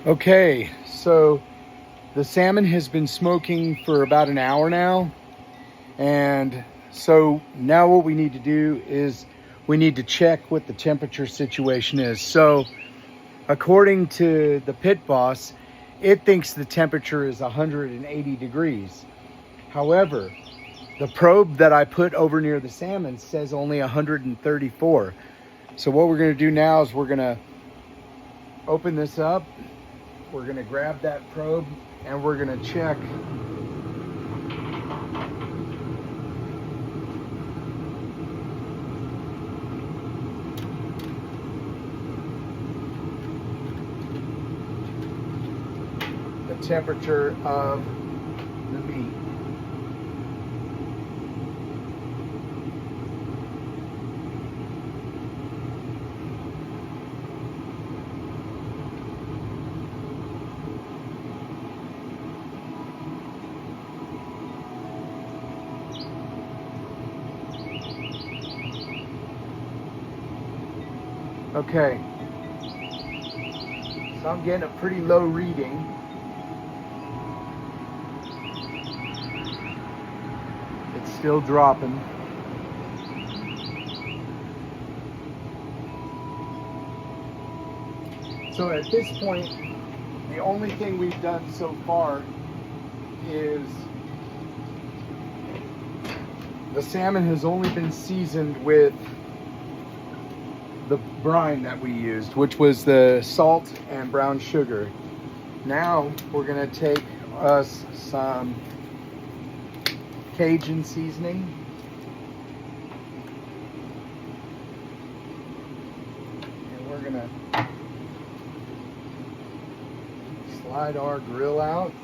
Okay, so the salmon has been smoking for about an hour now. And so now what we need to do is we need to check what the temperature situation is. So according to the pit boss, it thinks the temperature is 180 degrees. However, the probe that I put over near the salmon says only 134. So what we're going to do now is we're going to open this up. We're going to grab that probe and we're going to check the temperature of the meat. Okay, so I'm getting a pretty low reading. It's still dropping. So at this point, the only thing we've done so far is the salmon has only been seasoned with the brine that we used, which was the salt and brown sugar. Now we're gonna take us some Cajun seasoning. And we're gonna slide our grill out.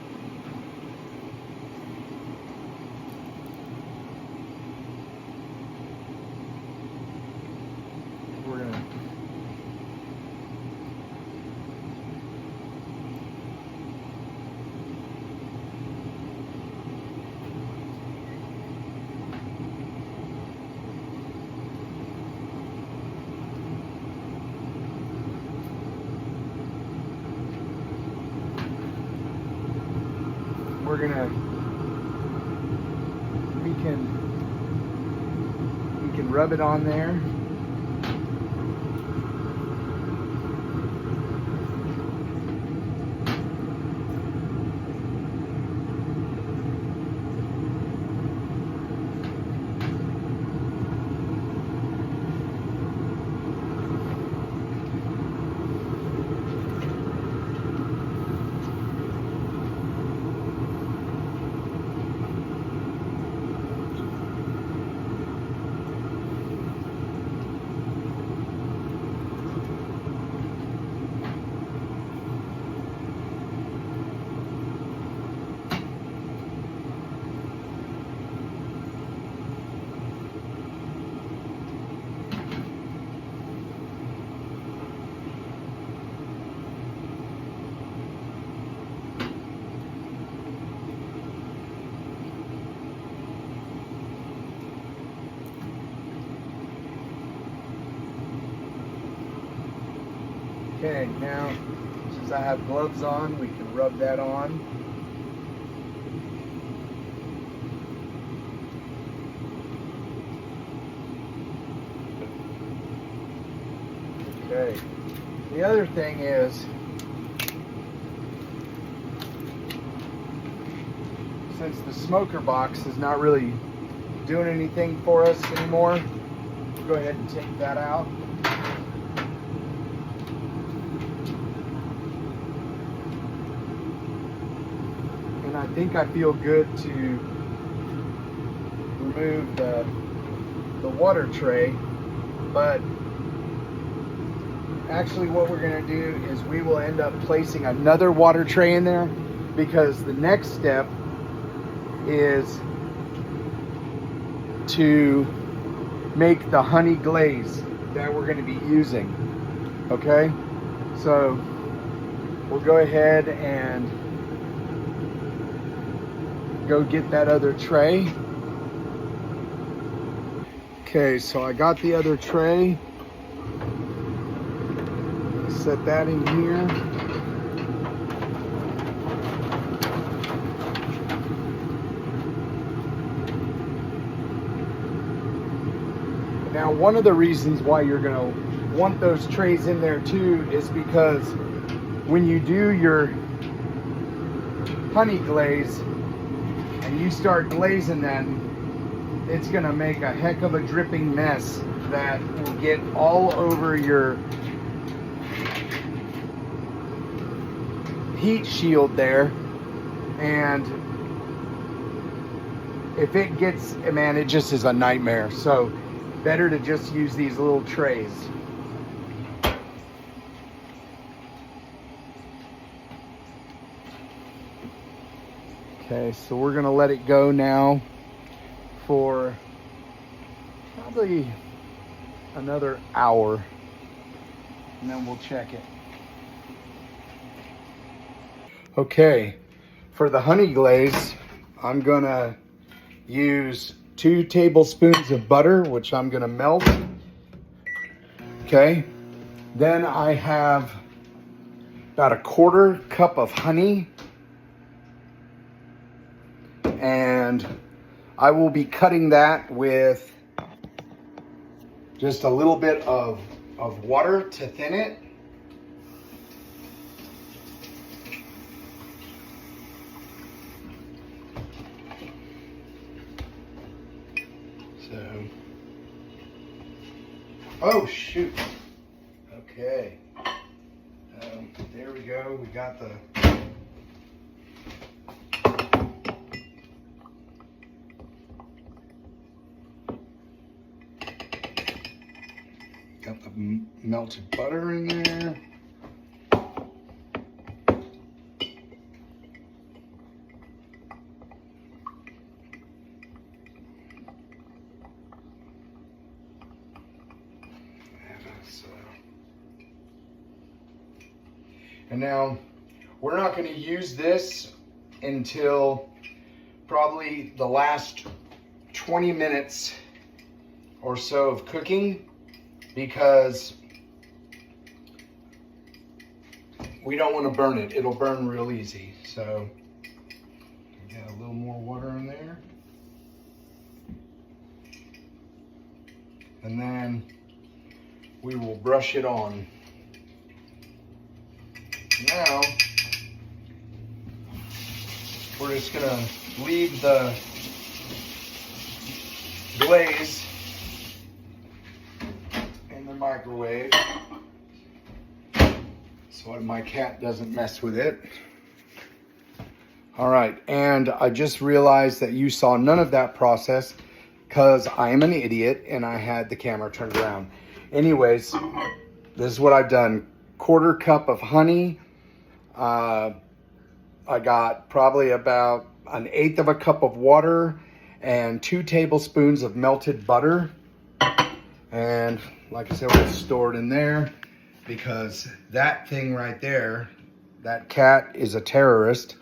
We can rub it on there. Okay, now since I have gloves on, we can rub that on. Okay, the other thing is, since the smoker box is not really doing anything for us anymore, go ahead and take that out. And I think I feel good to remove the water tray, but actually what we're going to do is we will end up placing another water tray in there, because the next step is to make the honey glaze that we're going to be using. Okay, so we'll go ahead and go get that other tray. Okay, so I got the other tray. Set that in here. Now, one of the reasons why you're gonna want those trays in there too is because when you do your honey glaze and you start glazing them, it's gonna make a heck of a dripping mess that will get all over your heat shield there. And if it gets, man, it just is a nightmare. So better to just use these little trays. Okay, so we're gonna let it go now for probably another hour, and then we'll check it. Okay, for the honey glaze, I'm gonna use 2 tablespoons of butter, which I'm gonna melt. Okay, then I have about 1/4 cup of honey, and I will be cutting that with just a little bit of water to thin it. So, oh shoot. Okay. There we go. We got the melted butter in there. And now we're not going to use this until probably the last 20 minutes or so of cooking, because we don't want to burn it. It'll burn real easy. So get a little more water in there. And then we will brush it on. Now, we're just gonna leave the glaze in the microwave so my cat doesn't mess with it. All right, and I just realized that you saw none of that process because I am an idiot and I had the camera turned around. Anyways, this is what I've done. 1/4 cup of honey. I got probably about 1/8 of a cup of water and 2 tablespoons of melted butter. And like I said, we'll store it in there because that thing right there, that cat is a terrorist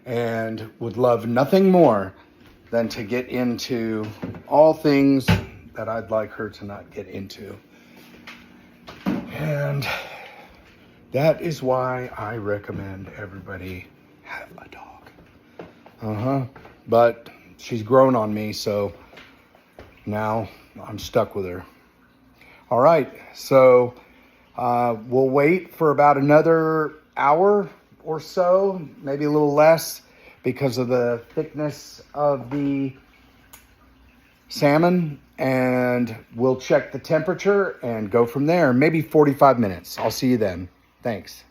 and would love nothing more than to get into all things that I'd like her to not get into. And that is why I recommend everybody have a dog. But she's grown on me, so now I'm stuck with her. All right, so we'll wait for about another hour or so, maybe a little less, because of the thickness of the salmon, and we'll check the temperature and go from there. Maybe 45 minutes. I'll see you then. Thanks.